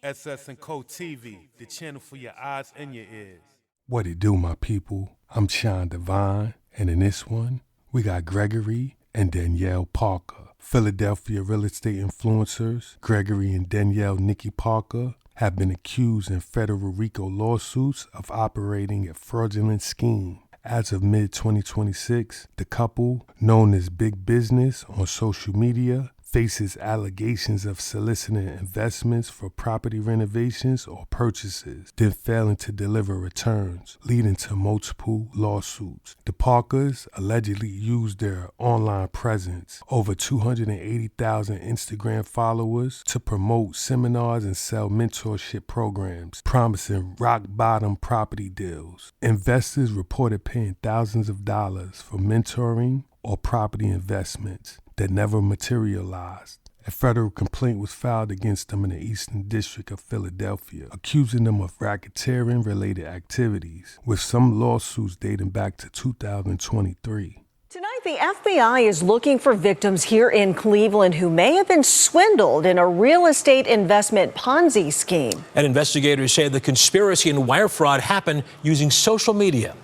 SS & Co TV, the channel for your eyes and your ears. What it do, my people? I'm Sean Devine, and in this one, we got Gregory and Danielle Parker. Philadelphia real estate influencers, Gregory and Danielle Nikki Parker, have been accused in federal Rico lawsuits of operating a fraudulent scheme. As of mid-2026, the couple, known as Big Business on social media, faces allegations of soliciting investments for property renovations or purchases, then failing to deliver returns, leading to multiple lawsuits. The Parkers allegedly used their online presence, over 280,000 Instagram followers, to promote seminars and sell mentorship programs, promising rock-bottom property deals. Investors reported paying thousands of dollars for mentoring or property investments that never materialized. A federal complaint was filed against them in the Eastern District of Philadelphia, accusing them of racketeering-related activities, with some lawsuits dating back to 2023. Tonight, the FBI is looking for victims here in Cleveland who may have been swindled in a real estate investment Ponzi scheme. And investigators say the conspiracy and wire fraud happened using social media.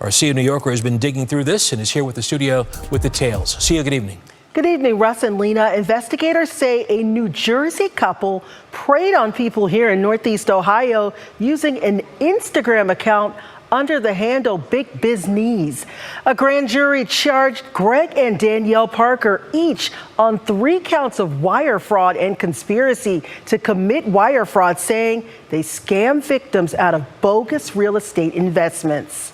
Our CEO New Yorker has been digging through this and is here with the studio with details. CEO, good evening. Good evening, Russ and Lena. Investigators say a New Jersey couple preyed on people here in Northeast Ohio using an Instagram account under the handle Big Business. A grand jury charged Greg and Danielle Parker each on 3 counts of wire fraud and conspiracy to commit wire fraud, saying they scam victims out of bogus real estate investments.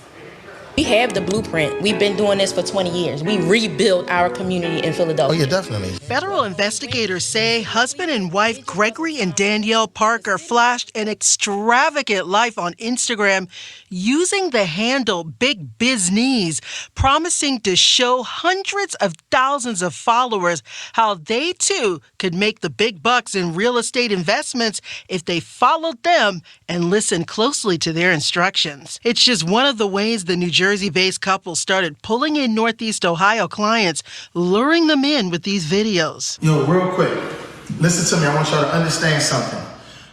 We have the blueprint. We've been doing this for 20 years. We rebuilt our community in Philadelphia. Oh, yeah, definitely. Federal investigators say husband and wife Gregory and Danielle Parker flashed an extravagant life on Instagram using the handle Big Business, promising to show hundreds of thousands of followers how they too could make the big bucks in real estate investments if they followed them and listened closely to their instructions. It's just one of the ways the New Jersey-based couple started pulling in Northeast Ohio clients, luring them in with these videos. Yo, real quick, listen to me. I want y'all to understand something.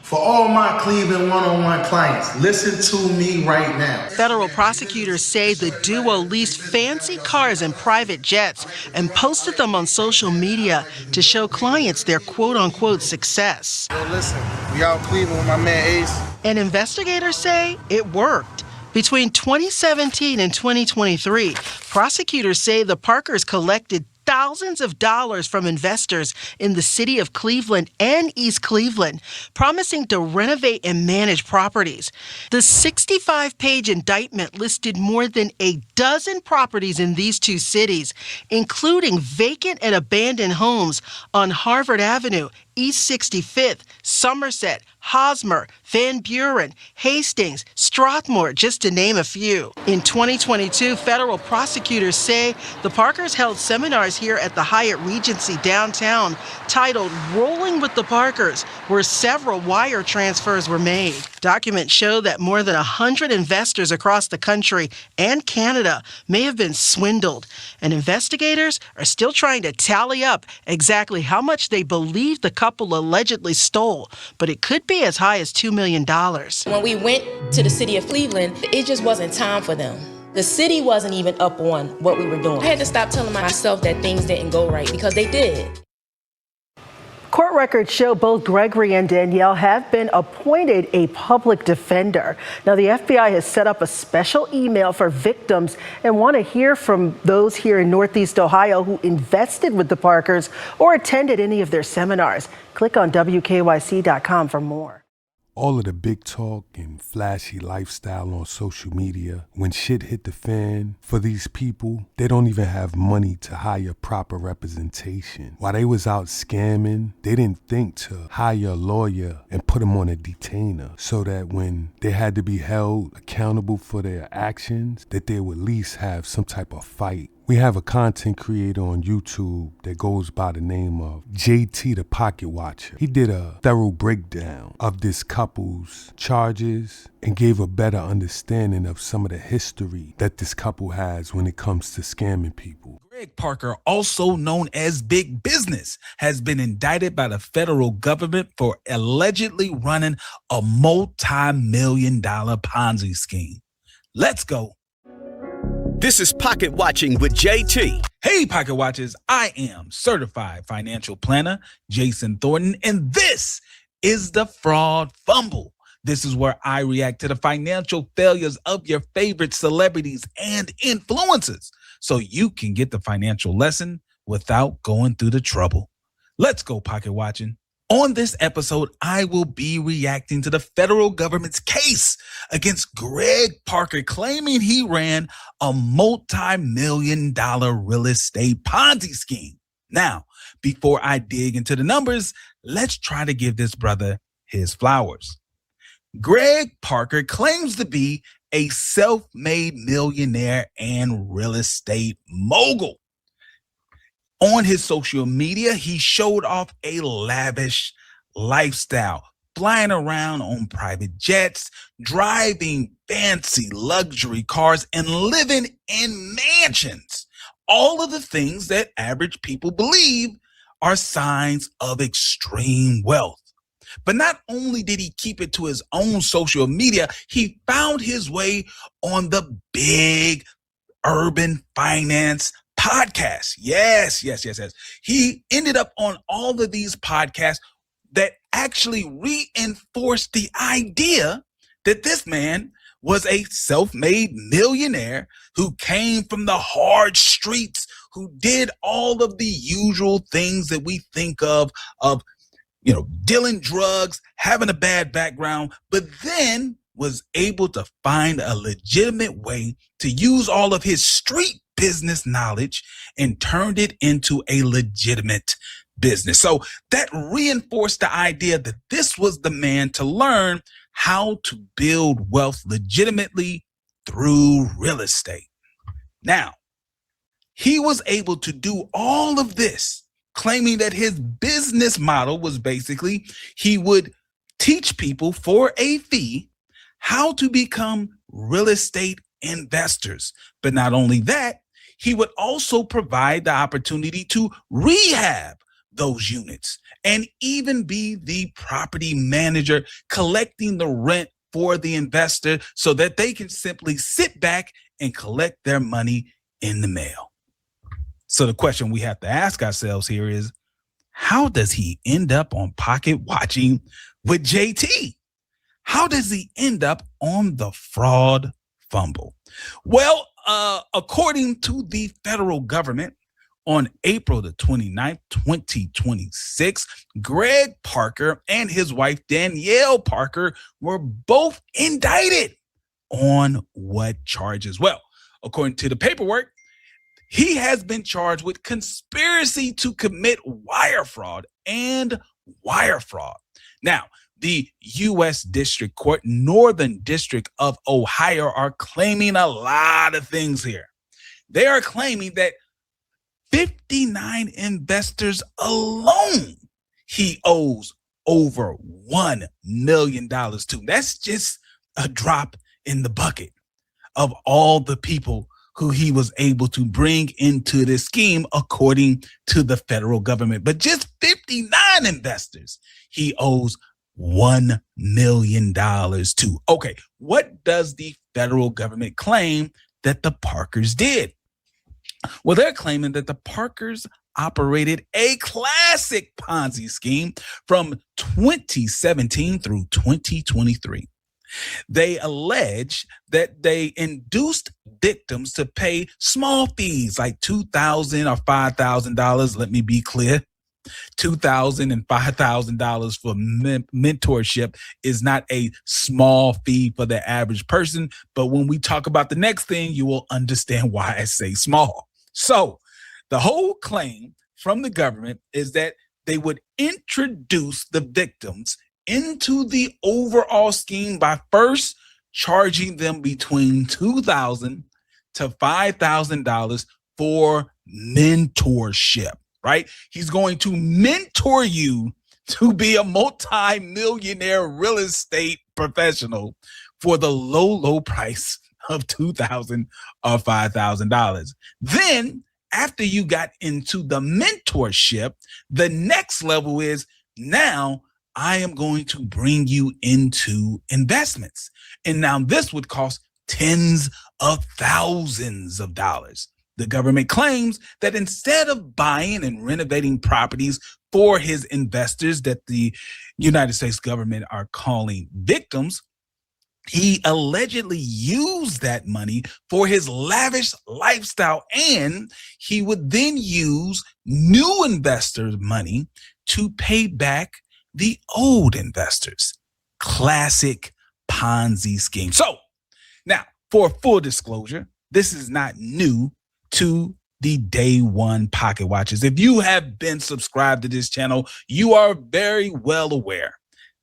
For all my Cleveland one-on-one clients, listen to me right now. Federal prosecutors say the duo leased fancy cars and private jets and posted them on social media to show clients their quote-unquote success. Yo, listen, we out Cleveland with my man Ace. And investigators say it worked. Between 2017 and 2023, prosecutors say the Parkers collected thousands of dollars from investors in the city of Cleveland and East Cleveland, promising to renovate and manage properties. The 65-page indictment listed more than a dozen properties in these 2 cities, including vacant and abandoned homes on Harvard Avenue, East 65th, Somerset, Hosmer, Van Buren, Hastings, Strathmore, just to name a few. In 2022, federal prosecutors say the Parkers held seminars here at the Hyatt Regency downtown titled Rolling with the Parkers, where several wire transfers were made. Documents show that more than 100 investors across the country and Canada may have been swindled, and investigators are still trying to tally up exactly how much they believe the couple allegedly stole, but it could be as high as $2 million. When we went to the city of Cleveland, it just wasn't time for them. The city wasn't even up on what we were doing. I had to stop telling myself that things didn't go right, because they did. Court records show both Gregory and Danielle have been appointed a public defender. Now, the FBI has set up a special email for victims and want to hear from those here in Northeast Ohio who invested with the Parkers or attended any of their seminars. Click on WKYC.com for more. All of the big talk and flashy lifestyle on social media, when shit hit the fan, for these people, they don't even have money to hire proper representation. While they was out scamming, they didn't think to hire a lawyer and put them on a detainer so that when they had to be held accountable for their actions, that they would at least have some type of fight We have a content creator on YouTube that goes by the name of JT the Pocket Watcher. He did a thorough breakdown of this couple's charges and gave a better understanding of some of the history that this couple has when it comes to scamming people. Greg Parker, also known as Big Business, has been indicted by the federal government for allegedly running a multi-million-dollar Ponzi scheme. Let's go. This is Pocket Watching with JT. Hey, Pocket Watchers, I am certified financial planner Jason Thornton, and this is the Fraud Fumble. This is where I react to the financial failures of your favorite celebrities and influencers so you can get the financial lesson without going through the trouble. Let's go, Pocket Watching. On this episode, I will be reacting to the federal government's case against Greg Parker, claiming he ran a multi-million-dollar real estate Ponzi scheme. Now, before I dig into the numbers, let's try to give this brother his flowers. Greg Parker claims to be a self-made millionaire and real estate mogul. On his social media, he showed off a lavish lifestyle, flying around on private jets, driving fancy luxury cars, and living in mansions. All of the things that average people believe are signs of extreme wealth. But not only did he keep it to his own social media, he found his way on the big urban finance podcasts. Yes. He ended up on all of these podcasts that actually reinforced the idea that this man was a self-made millionaire who came from the hard streets, who did all of the usual things that we think of, dealing drugs, having a bad background, but then was able to find a legitimate way to use all of his street business knowledge and turned it into a legitimate business. So that reinforced the idea that this was the man to learn how to build wealth legitimately through real estate. Now, he was able to do all of this, claiming that his business model was basically he would teach people for a fee how to become real estate investors. But not only that, he would also provide the opportunity to rehab those units and even be the property manager, collecting the rent for the investor so that they can simply sit back and collect their money in the mail. So the question we have to ask ourselves here is, how does he end up on Pocket Watching with JT? How does he end up on the Fraud Fumble? Well, according to the federal government, on April the 29th, 2026, Greg Parker and his wife, Danielle Parker, were both indicted on what charges? Well, according to the paperwork, he has been charged with conspiracy to commit wire fraud and wire fraud. Now, the U.S. District Court, Northern District of Ohio, are claiming a lot of things here. They are claiming that 59 investors alone he owes over $1 million to. That's just a drop in the bucket of all the people who he was able to bring into this scheme, according to the federal government. But just 59 investors he owes $1 million to. Okay, what does the federal government claim that the Parkers did? Well, they're claiming that the Parkers operated a classic Ponzi scheme from 2017 through 2023. They allege that they induced victims to pay small fees like $2,000 or $5,000. Let me be clear. $2,000 and $5,000 for mentorship is not a small fee for the average person. But when we talk about the next thing, you will understand why I say small. So the whole claim from the government is that they would introduce the victims into the overall scheme by first charging them between $2,000 to $5,000 for mentorship, right? He's going to mentor you to be a multi-millionaire real estate professional for the low price of $2,000 or $5,000. Then, after you got into the mentorship, the next level is, now I am going to bring you into investments. And now this would cost tens of thousands of dollars. The government claims that instead of buying and renovating properties for his investors that the United States government are calling victims, he allegedly used that money for his lavish lifestyle, and he would then use new investors' money to pay back the old investors. Classic Ponzi scheme. So now, for full disclosure, this is not new to the Day One Pocket Watchers. If you have been subscribed to this channel, you are very well aware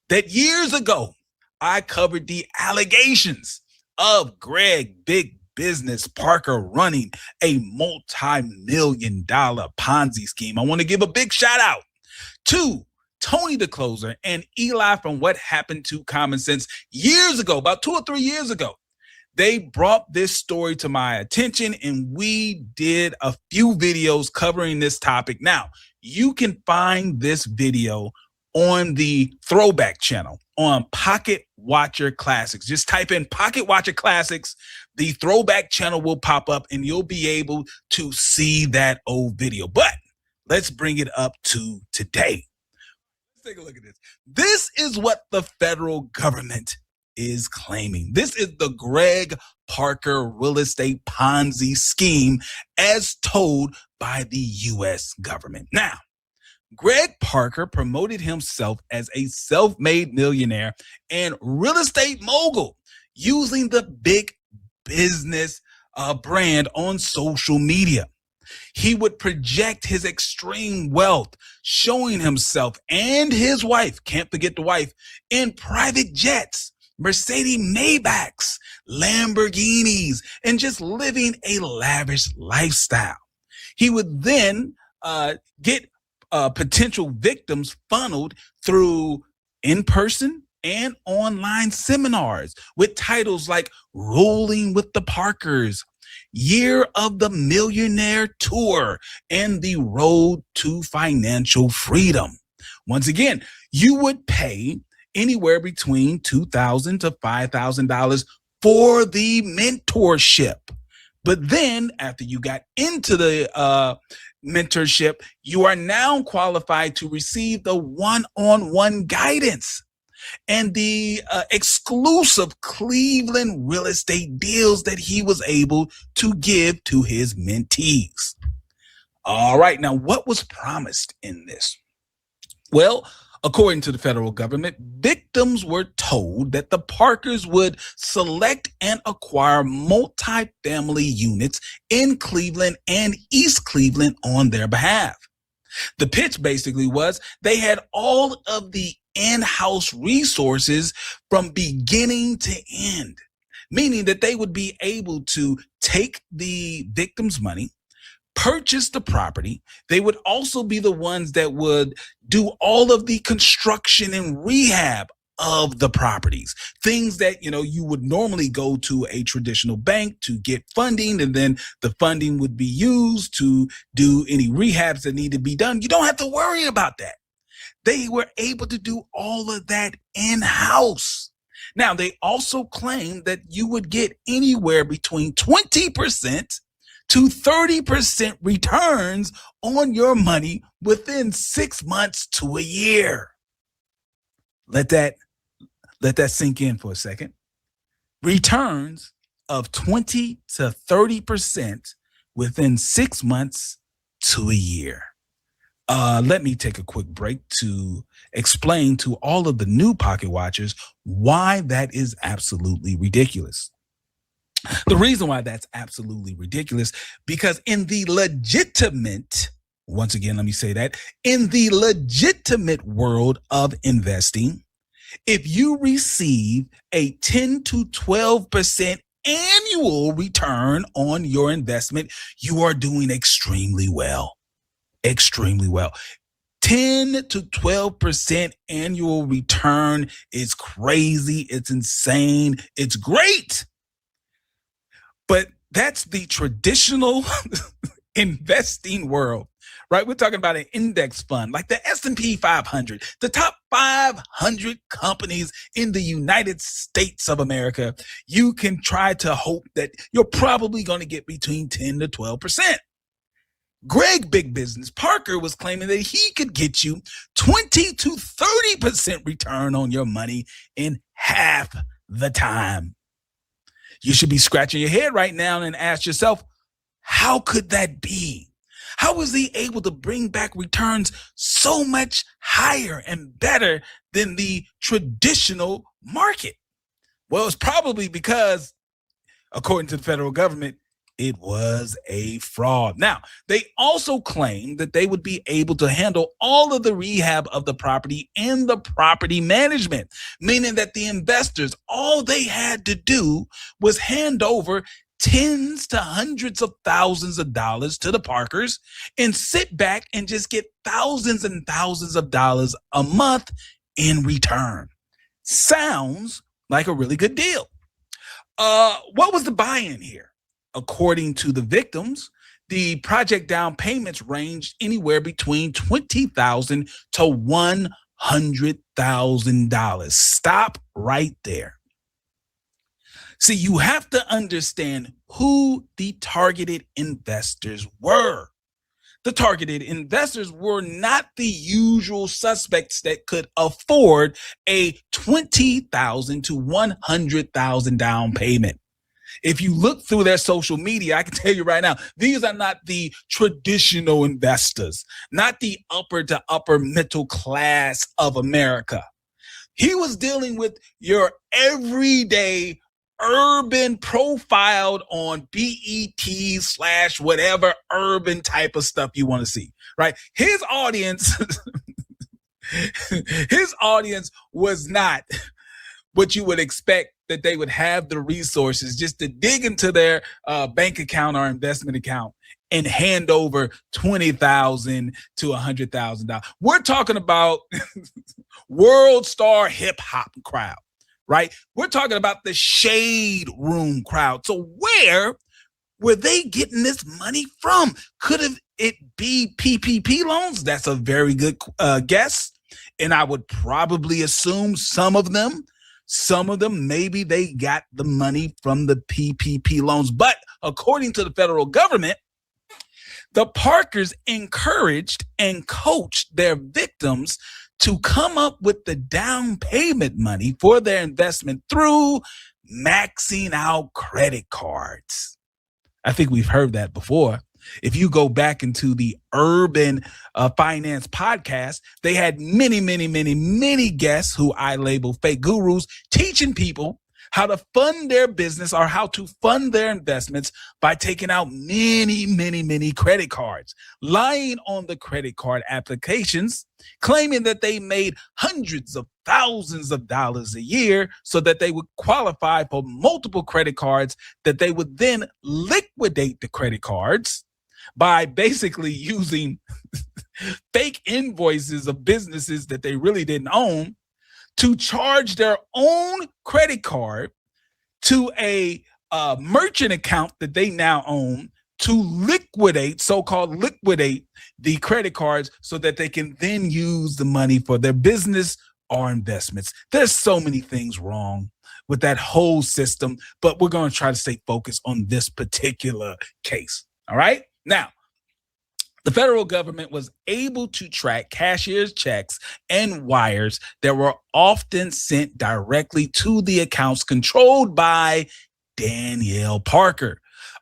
that years ago, I covered the allegations of Greg Big Business Parker running a multi-million-dollar Ponzi scheme. I want to give a big shout out to Tony the Closer and Eli from What Happened to Common Sense years ago, about 2 or 3 years ago. They brought this story to my attention, and we did a few videos covering this topic. Now, you can find this video on the Throwback channel on Pocket Watcher Classics. Just type in Pocket Watcher Classics. The Throwback channel will pop up, and you'll be able to see that old video. But let's bring it up to today. Let's take a look at this. This is what the federal government is claiming. This is the Greg Parker real estate Ponzi scheme as told by the U.S. government. Now, Greg Parker promoted himself as a self-made millionaire and real estate mogul using the big business brand on social media. He would project his extreme wealth, showing himself and his wife, can't forget the wife, in private jets, Mercedes Maybachs, Lamborghinis, and just living a lavish lifestyle. He would then get potential victims funneled through in-person and online seminars with titles like Rolling with the Parkers, Year of the Millionaire Tour, and The Road to Financial Freedom. Once again, you would pay anywhere between $2,000 to $5,000 for the mentorship. But then after you got into the mentorship, you are now qualified to receive the one-on-one guidance and the exclusive Cleveland real estate deals that he was able to give to his mentees. All right, now what was promised in this? Well, according to the federal government, victims were told that the Parkers would select and acquire multifamily units in Cleveland and East Cleveland on their behalf. The pitch basically was they had all of the in-house resources from beginning to end, meaning that they would be able to take the victim's money, purchase the property. They would also be the ones that would do all of the construction and rehab of the properties, things that, you would normally go to a traditional bank to get funding, and then the funding would be used to do any rehabs that need to be done. You don't have to worry about that. They were able to do all of that in-house. Now, they also claimed that you would get anywhere between 20% to 30% returns on your money within 6 months to a year. Let that sink in for a second. Returns of 20 to 30% within 6 months to a year. Let me take a quick break to explain to all of the new Pocket Watchers why that is absolutely ridiculous. The reason why that's absolutely ridiculous, because in the legitimate, once again, let me say that, in the legitimate world of investing, if you receive a 10 to 12% annual return on your investment, you are doing extremely well. Extremely well. 10 to 12% annual return is crazy. It's insane. It's great. But that's the traditional investing world, right? We're talking about an index fund like the S&P 500, the top 500 companies in the United States of America. You can try to hope that you're probably going to get between 10 to 12%. Greg Big Business Parker was claiming that he could get you 20 to 30% return on your money in half the time. You should be scratching your head right now and ask yourself, how could that be? How was he able to bring back returns so much higher and better than the traditional market? Well, it's probably because, according to the federal government, it was a fraud. Now, they also claimed that they would be able to handle all of the rehab of the property and the property management, meaning that the investors, all they had to do was hand over tens to hundreds of thousands of dollars to the Parkers and sit back and just get thousands and thousands of dollars a month in return. Sounds like a really good deal. What was the buy-in here? According to the victims, the project down payments ranged anywhere between $20,000 to $100,000. Stop right there. See, you have to understand who the targeted investors were. The targeted investors were not the usual suspects that could afford a $20,000 to $100,000 down payment. If you look through their social media, I can tell you right now, these are not the traditional investors, not the upper to upper middle class of America. He was dealing with your everyday urban profiled on BET / whatever urban type of stuff you want to see, right? His audience, his audience was not what you would expect, that they would have the resources just to dig into their bank account or investment account and hand over $20,000 to $100,000. We're talking about world star hip hop crowd, right? We're talking about the shade room crowd. So where were they getting this money from? Could it be PPP loans? That's a very good guess. And I would probably assume some of them, maybe they got the money from the PPP loans. But according to the federal government, the Parkers encouraged and coached their victims to come up with the down payment money for their investment through maxing out credit cards. I think we've heard that before. If you go back into the Urban Finance podcast, they had many guests who I label fake gurus, teaching people how to fund their business or how to fund their investments by taking out many credit cards, lying on the credit card applications, claiming that they made hundreds of thousands of dollars a year so that they would qualify for multiple credit cards, that they would then liquidate the credit cards by basically using fake invoices of businesses that they really didn't own to charge their own credit card to a merchant account that they now own to liquidate, so-called liquidate the credit cards so that they can then use the money for their business or investments. There's so many things wrong with that whole system, but we're going to try to stay focused on this particular case. All right? Now, the federal government was able to track cashier's checks and wires that were often sent directly to the accounts controlled by Danielle Parker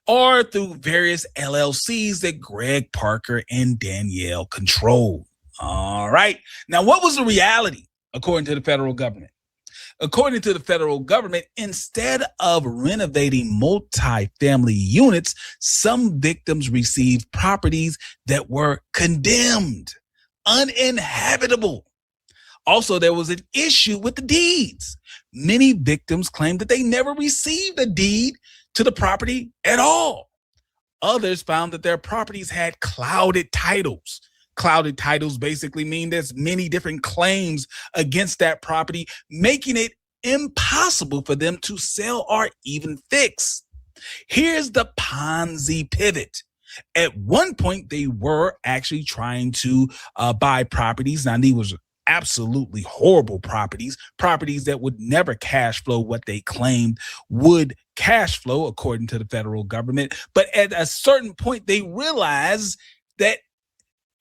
or through various LLCs that Greg Parker and Danielle controlled. All right. Now, what was the reality, according to the federal government? According to the federal government, instead of renovating multi-family units, some victims received properties that were condemned, uninhabitable. Also, there was an issue with the deeds. Many victims claimed that they never received a deed to the property at all. Others found that their properties had clouded titles. Clouded titles basically mean there's many different claims against that property, making it impossible for them to sell or even fix. Here's the Ponzi pivot. At one point, they were actually trying to buy properties. Now, these was absolutely horrible properties that would never cash flow what they claimed would cash flow, according to the federal government. But at a certain point, they realized that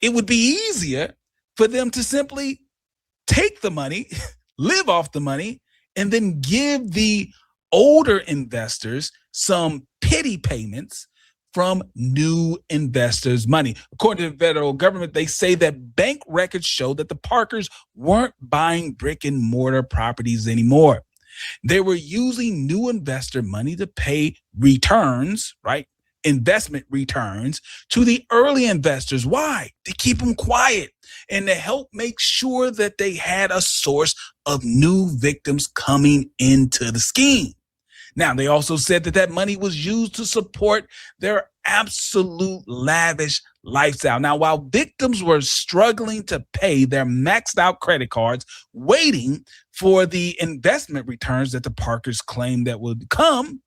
it would be easier for them to simply take the money, live off the money, and then give the older investors some pity payments from new investors' money. According to the federal government, they say that bank records show that the Parkers weren't buying brick and mortar properties anymore. They were using new investor money to pay returns, right? Investment returns to the early investors. Why? To keep them quiet and to help make sure that they had a source of new victims coming into the scheme. Now, they also said that that money was used to support their absolute lavish lifestyle. Now, while victims were struggling to pay their maxed out credit cards, waiting for the investment returns that the Parkers claimed that would come,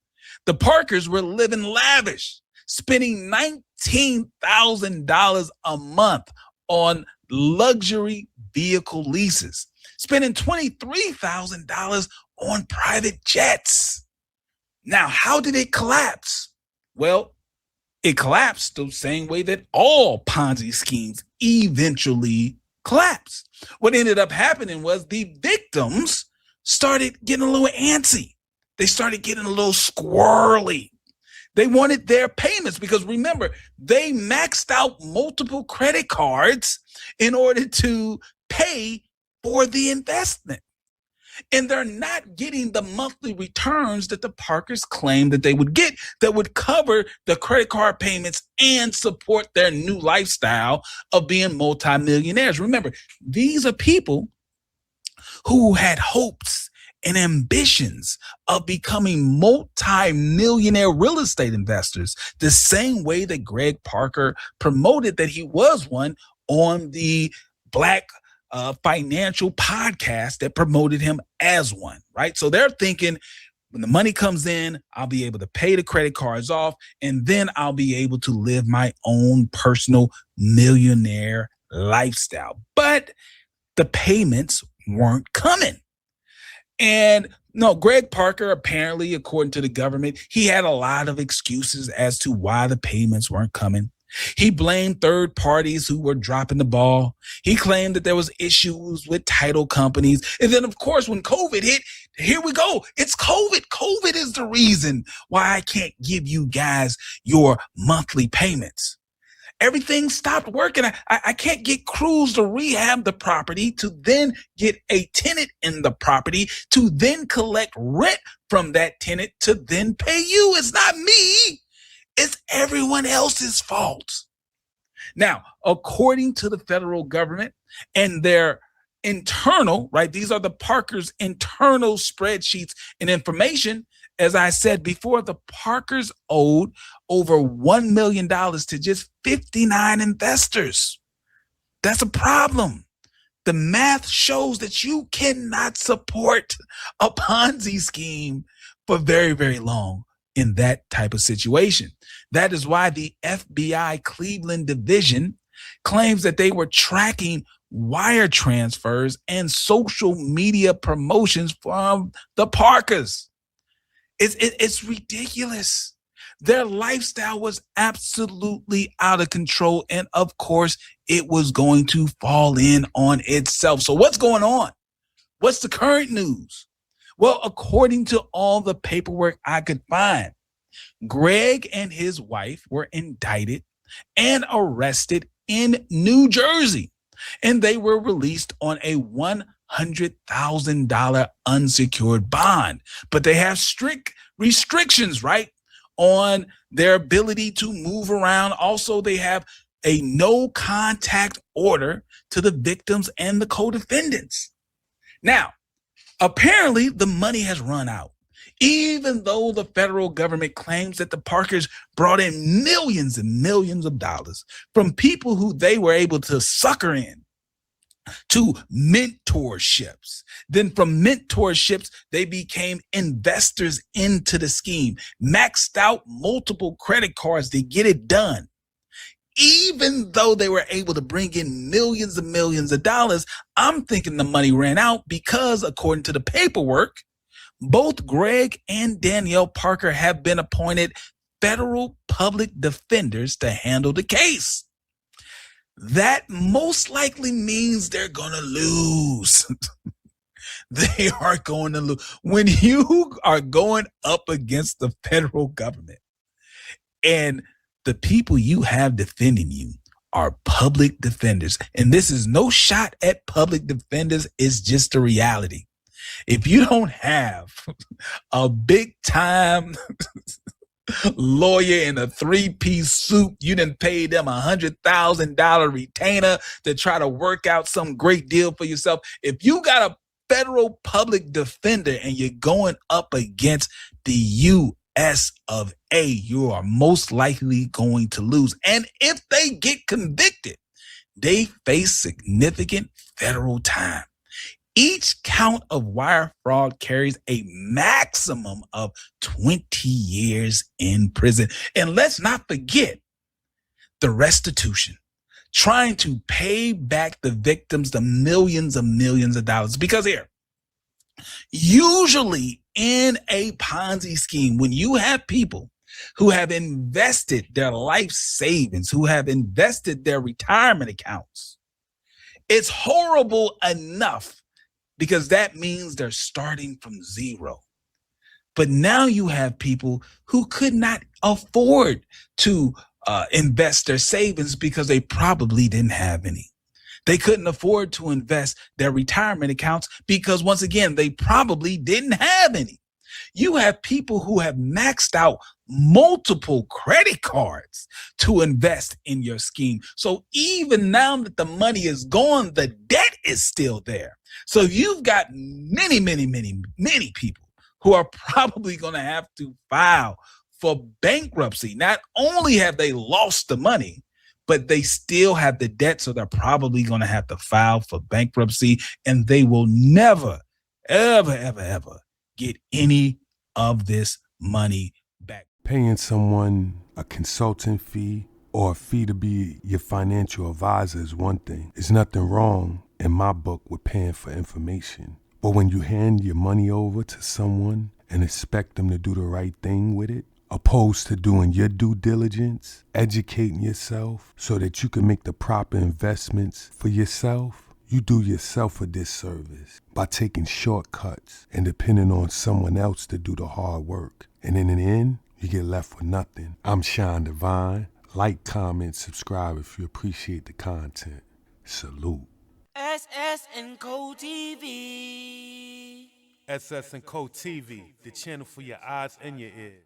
the Parkers were living lavish, spending $19,000 a month on luxury vehicle leases, spending $23,000 on private jets. Now, how did it collapse? Well, it collapsed the same way that all Ponzi schemes eventually collapse. What ended up happening was the victims started getting a little antsy. They started getting a little squirrely. They wanted their payments because, remember, they maxed out multiple credit cards in order to pay for the investment. And they're not getting the monthly returns that the Parkers claimed that they would get that would cover the credit card payments and support their new lifestyle of being multimillionaires. Remember, these are people who had hopes and ambitions of becoming multi-millionaire real estate investors, the same way that Greg Parker promoted that he was one on the Black financial podcast that promoted him as one, right? So they're thinking, when the money comes in, I'll be able to pay the credit cards off, and then I'll be able to live my own personal millionaire lifestyle. But the payments weren't coming. And no, Greg Parker, apparently, according to the government, he had a lot of excuses as to why the payments weren't coming. He blamed third parties who were dropping the ball. He claimed that there was issues with title companies. And then, of course, when COVID hit, here we go. It's COVID. COVID is the reason why I can't give you guys your monthly payments. Everything stopped working. I can't get crews to rehab the property, to then get a tenant in the property, to then collect rent from that tenant, to then pay you. It's not me. It's everyone else's fault. Now, according to the federal government and their internal, right, these are the Parkers' internal spreadsheets and information. As I said before, the Parkers owed over $1 million to just 59 investors. That's a problem. The math shows that you cannot support a Ponzi scheme for very, very long in that type of situation. That is why the FBI Cleveland division claims that they were tracking wire transfers and social media promotions from the Parkers. It's ridiculous. Their lifestyle was absolutely out of control. And of course, it was going to fall in on itself. So what's going on? What's the current news? Well, according to all the paperwork I could find, Greg and his wife were indicted and arrested in New Jersey, and they were released on a $100,000 unsecured bond. But they have strict restrictions, right, on their ability to move around. Also, they have a no contact order to the victims and the co-defendants. Now, apparently, the money has run out. Even though the federal government claims that the Parkers brought in millions and millions of dollars from people who they were able to sucker in to mentorships. Then from mentorships, they became investors into the scheme, maxed out multiple credit cards to get it done. Even though they were able to bring in millions and millions of dollars, I'm thinking the money ran out because, according to the paperwork, both Greg and Danielle Parker have been appointed federal public defenders to handle the case. That most likely means they're going to lose. They are going to lose. When you are going up against the federal government and the people you have defending you are public defenders, and this is no shot at public defenders, it's just a reality. If you don't have a big time lawyer in a 3-piece suit, you didn't pay them $100,000 retainer to try to work out some great deal for yourself. If you got a federal public defender and you're going up against the US of A, you are most likely going to lose. And if they get convicted, they face significant federal time. Each count of wire fraud carries a maximum of 20 years in prison. And let's not forget the restitution, trying to pay back the victims the millions of dollars. Because here, usually in a Ponzi scheme, when you have people who have invested their life savings, who have invested their retirement accounts, it's horrible enough, because that means they're starting from zero. But now you have people who could not afford to invest their savings because they probably didn't have any. They couldn't afford to invest their retirement accounts because, once again, they probably didn't have any. You have people who have maxed out multiple credit cards to invest in your scheme. So even now that the money is gone, the debt is still there. So you've got many people who are probably going to have to file for bankruptcy. Not only have they lost the money, but they still have the debt. So they're probably going to have to file for bankruptcy, and they will never, ever get any of this money back. Paying someone a consulting fee or a fee to be your financial advisor is one thing. There's nothing wrong in my book with paying for information. But when you hand your money over to someone and expect them to do the right thing with it, opposed to doing your due diligence, educating yourself so that you can make the proper investments for yourself, you do yourself a disservice by taking shortcuts and depending on someone else to do the hard work. And in the end, you get left with nothing. I'm Sean Devine. Like, comment, subscribe if you appreciate the content. Salute. SS and Co TV. SS and Co TV, the channel for your eyes and your ears.